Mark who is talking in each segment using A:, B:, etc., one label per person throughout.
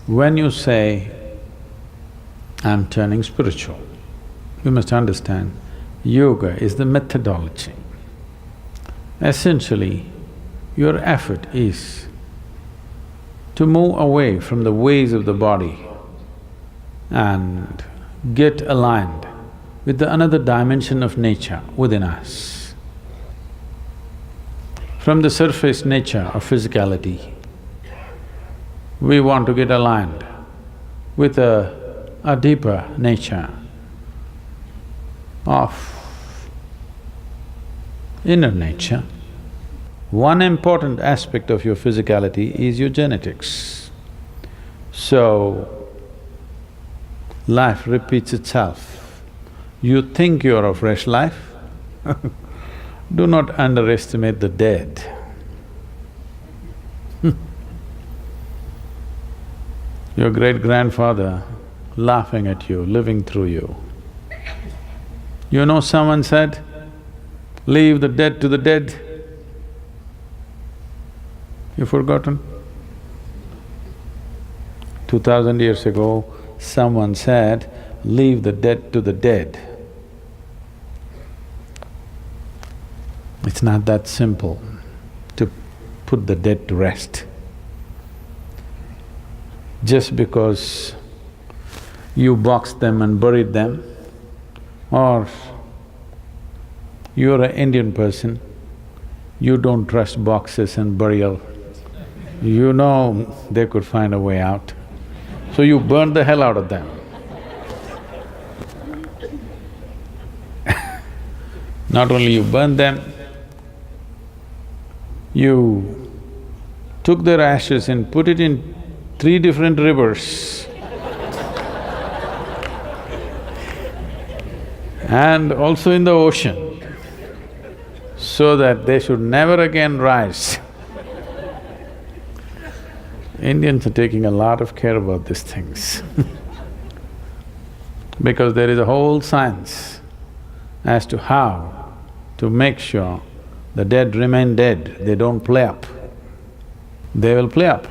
A: When you say, I'm turning spiritual, you must understand, yoga is the methodology. Essentially, your effort is to move away from the ways of the body and get aligned with the another dimension of nature within us. From the surface nature of physicality, we want to get aligned with a deeper nature of inner nature. One important aspect of your physicality is your genetics. So, life repeats itself. You think you're a fresh life, do not underestimate the dead. Your great-grandfather laughing at you, living through you. You know, someone said, leave the dead to the dead. You've forgotten? 2000 years ago, someone said, leave the dead to the dead. It's not that simple to put the dead to rest. Just because you boxed them and buried them, or you're an Indian person, you don't trust boxes and burial. You know they could find a way out, so you burn the hell out of them. Not only you burned them, you took their ashes and put it in 3 different rivers and also in the ocean, so that they should never again rise. Indians are taking a lot of care about these things because there is a whole science as to how to make sure the dead remain dead, they don't play up. They will play up.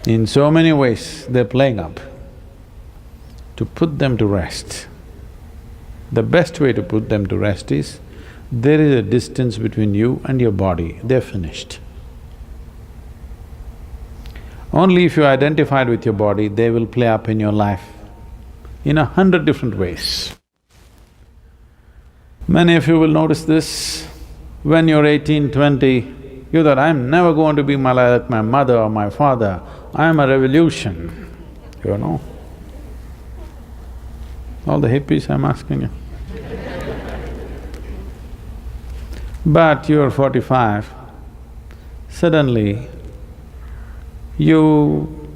A: In so many ways, they're playing up. To put them to rest, the best way to put them to rest is, there is a distance between you and your body, they're finished. Only if you identified with your body, they will play up in your life in 100 different ways. Many of you will notice this. When you're 18, 20, you thought, I'm never going to be like my mother or my father, I'm a revolution, you know. All the hippies, I'm asking you. But you're 45, suddenly you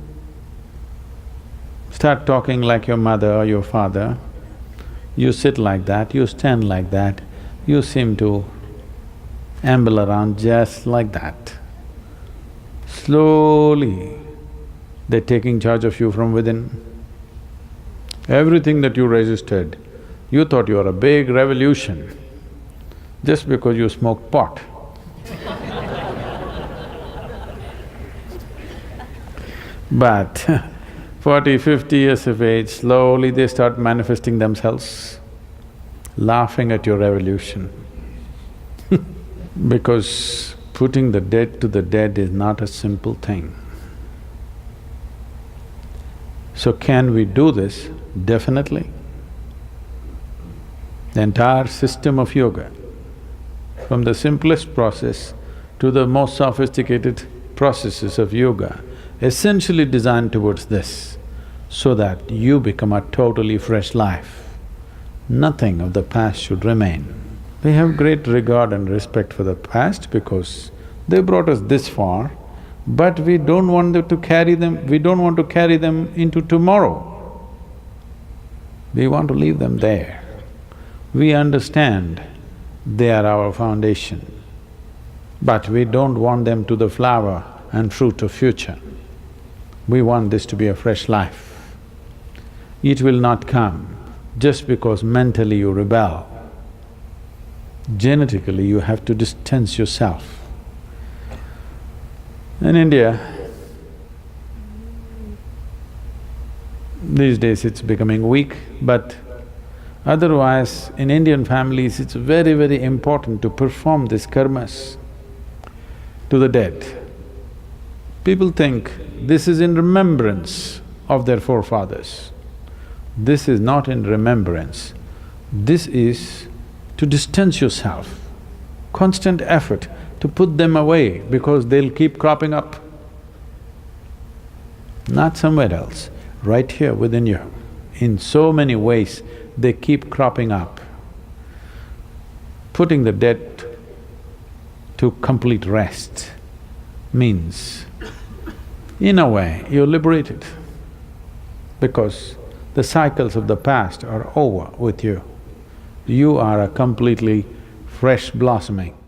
A: start talking like your mother or your father, you sit like that, you stand like that, you seem to amble around just like that. Slowly, they're taking charge of you from within. Everything that you resisted, you thought you were a big revolution just because you smoked pot. But 40, 50 years of age, slowly they start manifesting themselves, laughing at your revolution. Because putting the dead to the dead is not a simple thing. So can we do this? Definitely. The entire system of yoga, from the simplest process to the most sophisticated processes of yoga, essentially designed towards this, so that you become a totally fresh life. Nothing of the past should remain. We have great regard and respect for the past because they brought us this far, but we don't want them to carry them… we don't want to carry them into tomorrow. We want to leave them there. We understand they are our foundation, but we don't want them to the flower and fruit of future. We want this to be a fresh life. It will not come just because mentally you rebel. Genetically, you have to distance yourself. In India, These days it's becoming weak, but otherwise in Indian families it's very, very important to perform these karmas to the dead. People think this is in remembrance of their forefathers. This is not in remembrance. This is to distance yourself, constant effort to put them away because they'll keep cropping up. Not somewhere else, right here within you. In so many ways, they keep cropping up. Putting the dead to complete rest means, in a way, you're liberated because the cycles of the past are over with you. You are a completely fresh blossoming.